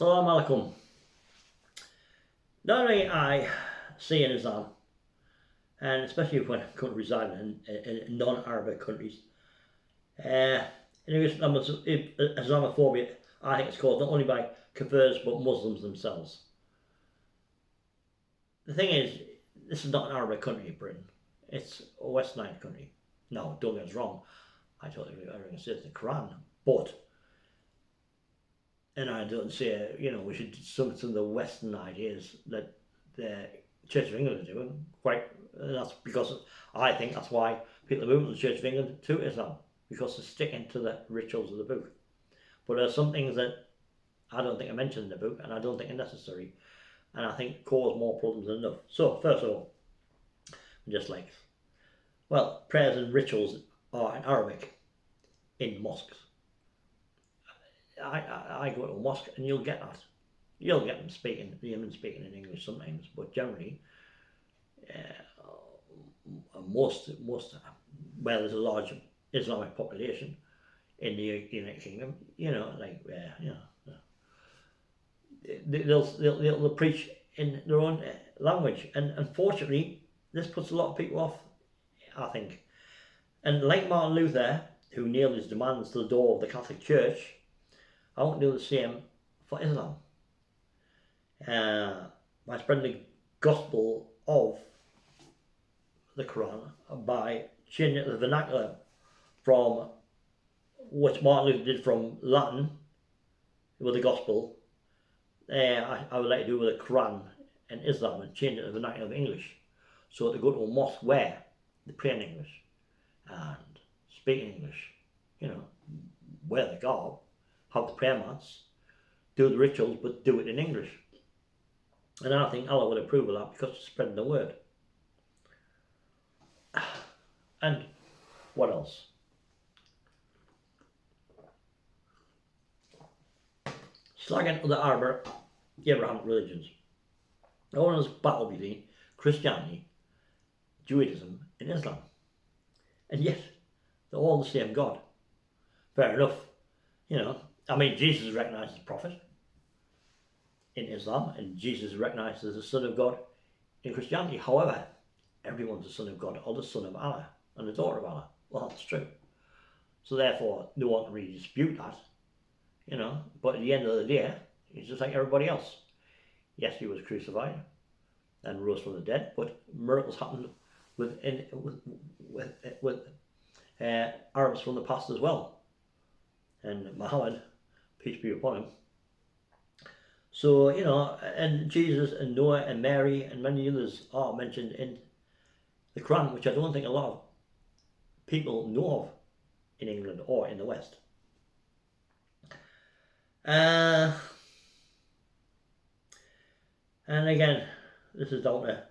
Assalamu alaikum. Not only I see in Islam, and especially when I couldn't reside in non-Arabic countries, uh, Islamophobia, I think it's caused not only by Kafirs but Muslims themselves. The thing is, this is not an Arabic country, Britain. It's a Westernized country. No, don't get us wrong. I totally agree. Everything says the Quran, but. And I don't say, we should some of the Western ideas that the Church of England are doing. That's because I think that's why people are moving to the Church of England to Islam, because they're sticking to the rituals of the book. But there are some things that I don't think are mentioned in the book, and I don't think are necessary, and I think cause more problems than enough. So, first of all, prayers and rituals are in Arabic in mosques. I go to a mosque and you'll get that. You'll get them speaking in English sometimes, but generally, most where there's a large Islamic population in the United Kingdom, they'll preach in their own language, and unfortunately, this puts a lot of people off, I think. And like Martin Luther, who nailed his demands to the door of the Catholic Church, I won't do the same for Islam. By spreading the gospel of the Quran by changing the vernacular from what Martin Luther did from Latin with the gospel, I would like to do with the Quran and Islam and change it to the vernacular of English, so that they go to a mosque where they pray in English and speak in English, wear the garb, have the prayer mats, do the rituals, but do it in English. And I think Allah would approve of that because it's spreading the word. And what else? Slagging other Abrahamic religions. No one has battle between Christianity, Judaism, and Islam. And yet, they're all the same God. Fair enough. Jesus is recognised as a prophet in Islam, and Jesus is recognised as the Son of God in Christianity. However, everyone's the Son of God or the Son of Allah and the daughter of Allah. Well, that's true. So therefore, no one can really dispute that, But at the end of the day, he's just like everybody else. Yes, he was crucified and rose from the dead, but miracles happened with Arabs from the past as well. And Muhammad, peace be upon him. So, and Jesus and Noah and Mary and many others are mentioned in the Quran, which I don't think a lot of people know of in England or in the West. And again, this is down to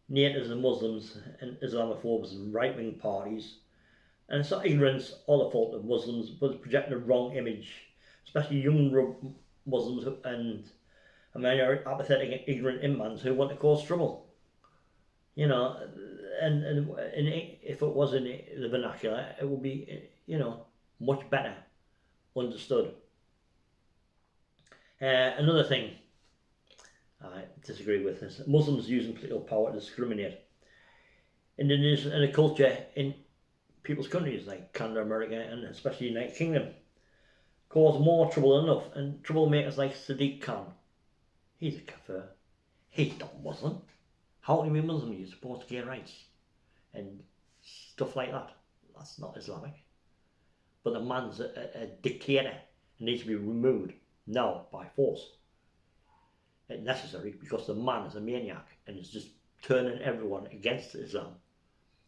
natives and Muslims and Islamophobes and right-wing parties. And it's not ignorance or the fault of Muslims, but it's projecting a wrong image, especially young Muslims and many are apathetic and ignorant Inmams who want to cause trouble. And if it was in the vernacular, it would be, much better understood. Another thing I disagree with is Muslims using political power to discriminate. In a culture in people's countries like Canada, America, and especially the United Kingdom, cause more trouble than enough. And troublemakers like Sadiq Khan, he's a kafir. He's not Muslim. How can you be Muslim? You're supposed to gay rights and stuff like that. That's not Islamic. But the man's a dictator and needs to be removed now by force. It's necessary because the man is a maniac and is just turning everyone against Islam.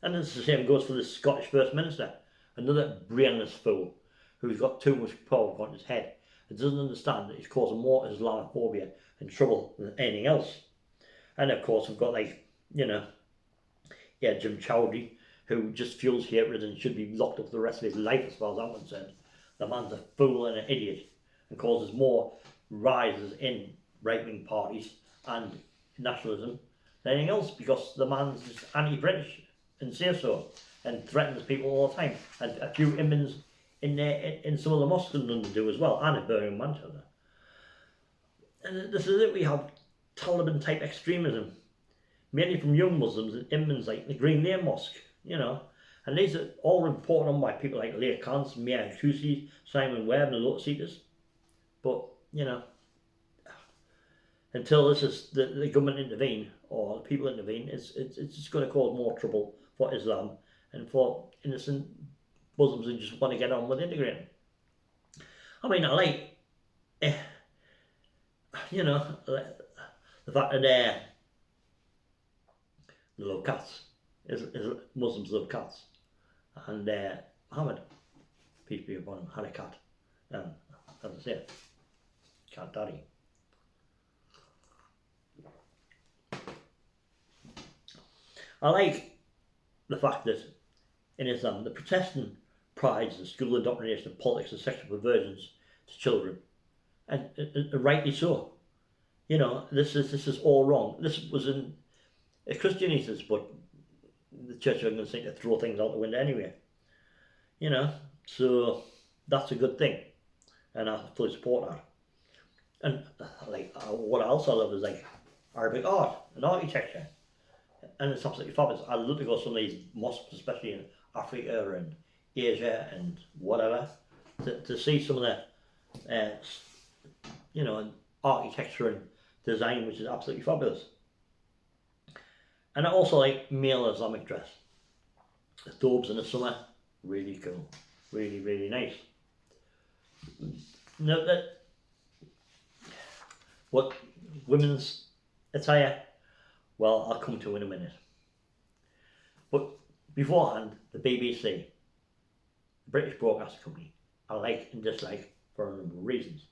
And it's the same goes for the Scottish First Minister, another brainless fool who's got too much power on his head and doesn't understand that he's causing more Islamophobia and trouble than anything else. And of course we've got Jim Chowdhury, who just fuels hatred and should be locked up for the rest of his life as far as I'm concerned. The man's a fool and an idiot and causes more rises in right-wing parties and nationalism than anything else because the man's just anti-British and says so and threatens people all the time. And a few Inmams in some of the mosques in London do as well, and in Birmingham, Manchester. And this is it, we have Taliban type extremism, mainly from young Muslims and Inmams like the Green Lane Mosque, And these are all reported on by people like Leah Kans, Mia Chusi, Simon Webb, and the Lotus Eaters. But, until this is the government intervene or the people intervene, it's just going to cause more trouble for Islam and for innocent Muslims who just want to get on with integrating. I mean, I like, the fact that they love cats. Is Muslims love cats, and Muhammad, peace be upon him, had a cat, and as I say, cat daddy. I like the fact that in Islam, the Protestant prides the school indoctrination of politics and sexual perversions to children, and rightly so. This is all wrong. This was in Christianities, but the Church of England seem to throw things out the window anyway. So that's a good thing, and I fully support that. And what else I love is like Arabic art and architecture, and it's absolutely fabulous. I love to go to some of these mosques, especially in Africa and Asia and whatever, to see some of the, architecture and design, which is absolutely fabulous. And I also like male Islamic dress. The thobes in the summer, really cool, really, really nice. Now what women's attire, well, I'll come to in a minute. But beforehand, the BBC, the British Broadcasting Company, I like and dislike for a number of reasons.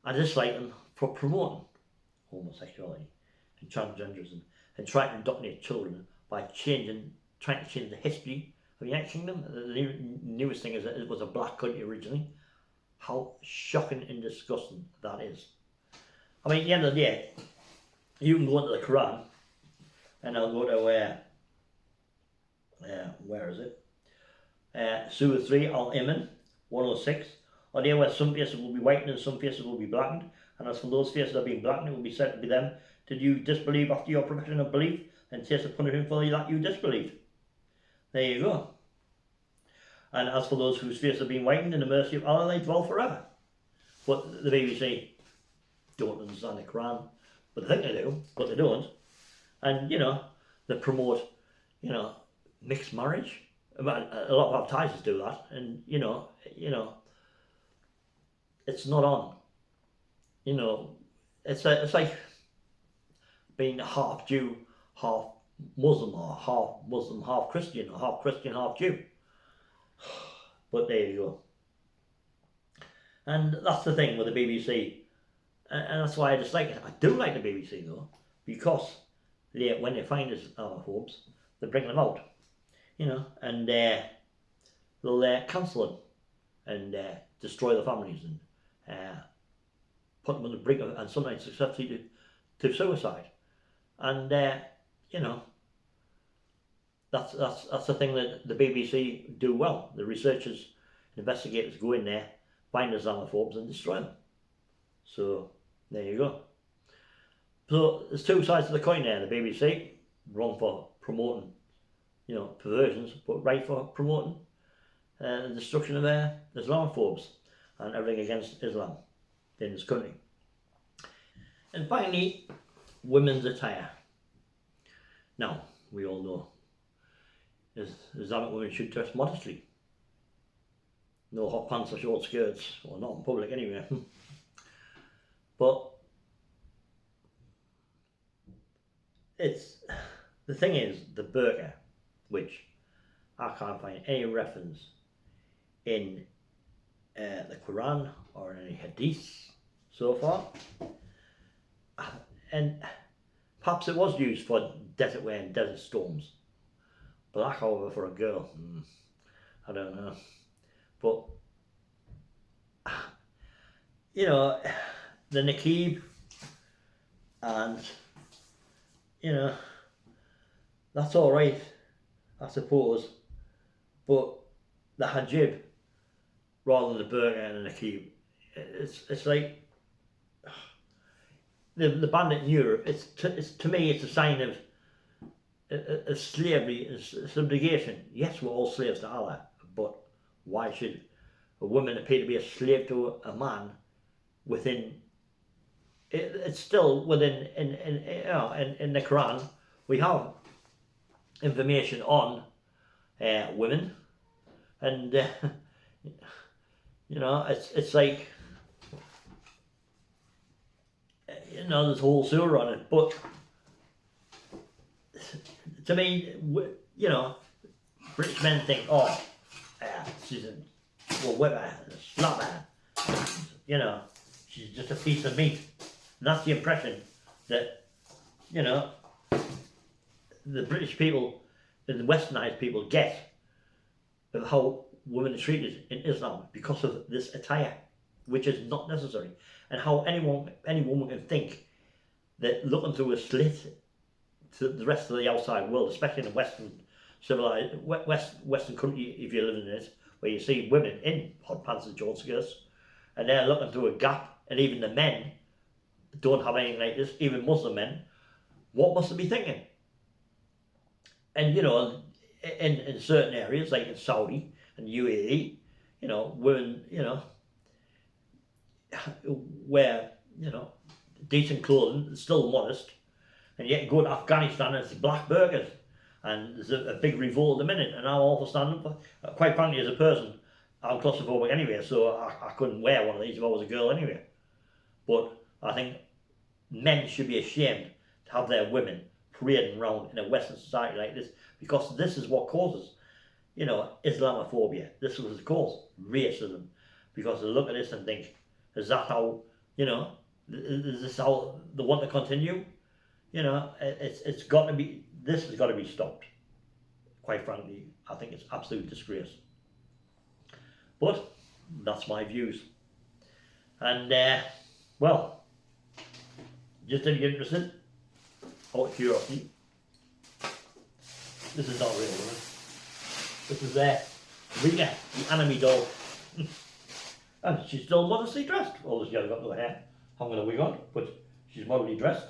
I dislike them for promoting homosexuality and transgenderism and trying to indoctrinate children by trying to change the history of the United Kingdom. The newest thing is that it was a black country originally. How shocking and disgusting that is. I mean, at the end of the day, you can go into the Quran, and I'll go to where is it? Surah 3, Al-Iman, 106. On there where some faces will be whitened and some faces will be blackened, and as for those faces that are being blackened, it will be said to be them, did you disbelieve after your profession of belief, and taste the punishment for that you disbelieved? There you go. And as for those whose faces have been whitened, in the mercy of Allah they dwell forever. But the BBC don't understand the Quran, but they think they do, but they don't. And they promote, mixed marriage. A lot of advertisers do that, and it's not on. It's like being half Jew, half Muslim, or half Muslim, half Christian, or half Christian, half Jew. But there you go. And that's the thing with the BBC, and that's why I dislike it. I do like the BBC though, because when they find Islamophobes, they bring them out, and they'll cancel them and destroy their families and put them on the brink of, and sometimes successfully to suicide. And that's the thing that the BBC do well. The researchers, investigators go in there, find Islamophobes and destroy them. So there you go. So there's two sides to the coin there. The BBC, wrong for promoting, perversions, but right for promoting the destruction of Islamophobes and everything against Islam in this country. And finally, women's attire. Now, we all know Islamic women should dress modestly. No hot pants or short skirts, or not in public anyway. But the thing is, the burqa, which I can't find any reference in the Quran or in any hadiths so far. And perhaps it was used for desert wear and desert storms. Black, however, for a girl, I don't know. But, the niqab, and, that's all right, I suppose. But the hijab, rather than the burqa and the niqab, it's like, the bandit in Europe, it's to me, it's a sign of slavery and subjugation. Yes, we're all slaves to Allah, but why should a woman appear to be a slave to a man within? It's still within in the Quran. We have information on women, and you know, it's like, you know, there's a whole surah on it, but to me, you know, British men think, oh, she's we'll whip her, slap her, you know, she's just a piece of meat. And that's the impression that, you know, the British people and the westernized people get of how women are treated in Islam because of this attire, which is not necessary, and how any woman can think that looking through a slit to the rest of the outside world, especially in a Western civilized Western country, if you're living in it, where you see women in hot pants and short skirts, and they're looking through a gap, and even the men don't have anything like this, even Muslim men, what must they be thinking? And you know, in certain areas, like in Saudi and UAE, you know, women, you know, wear, you know, decent clothing, still modest, and yet go to Afghanistan and it's black burkas, and there's a big revolt at the minute, and I'm all for standing for, quite frankly, as a person, I'm claustrophobic anyway, so I couldn't wear one of these if I was a girl anyway. But I think men should be ashamed to have their women parading around in a Western society like this, because this is what causes, you know, Islamophobia. This is what causes racism, because they look at this and think, is that how, you know, is this how they want to continue? You know, it's got to be, this has got to be stopped. Quite frankly, I think it's absolute disgrace. But that's my views. And well, just if you're interested, out of curiosity, this is not real, woman. This is Rita, the anime doll. And she's still modestly dressed. Although she hasn't got no hair, hanging a wig on, but she's modestly dressed.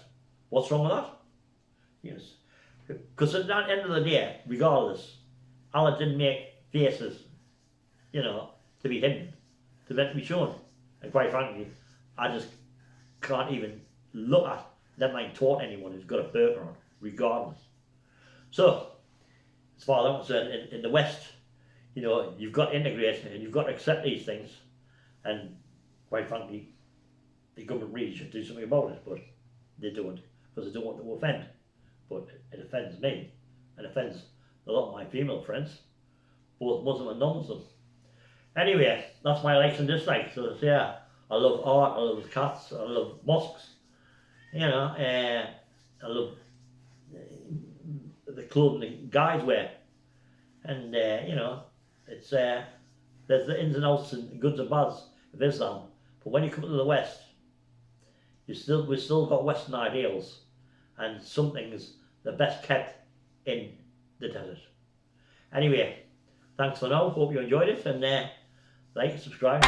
What's wrong with that? Yes. Because at the end of the day, regardless, Allah didn't make faces, you know, to be hidden, to meant to be shown. And quite frankly, I just can't even look at, never mind taught anyone who's got a burqa on, regardless. So, as far as I'm concerned, in the West, you know, you've got to integrate and you've got to accept these things. And quite frankly, the government really should do something about it, but they don't, because they don't want to offend. But it offends me, and offends a lot of my female friends, both Muslim and non-Muslim. Anyway, that's my likes and dislikes. So yeah, I love art, I love cats, I love mosques, you know, I love the clothing the guys wear, and you know, it's there's the ins and outs and goods and bads of Islam. But when you come to the West, we've still got Western ideals, and some things the best kept in the desert. Anyway, thanks for now. Hope you enjoyed it, and like, subscribe.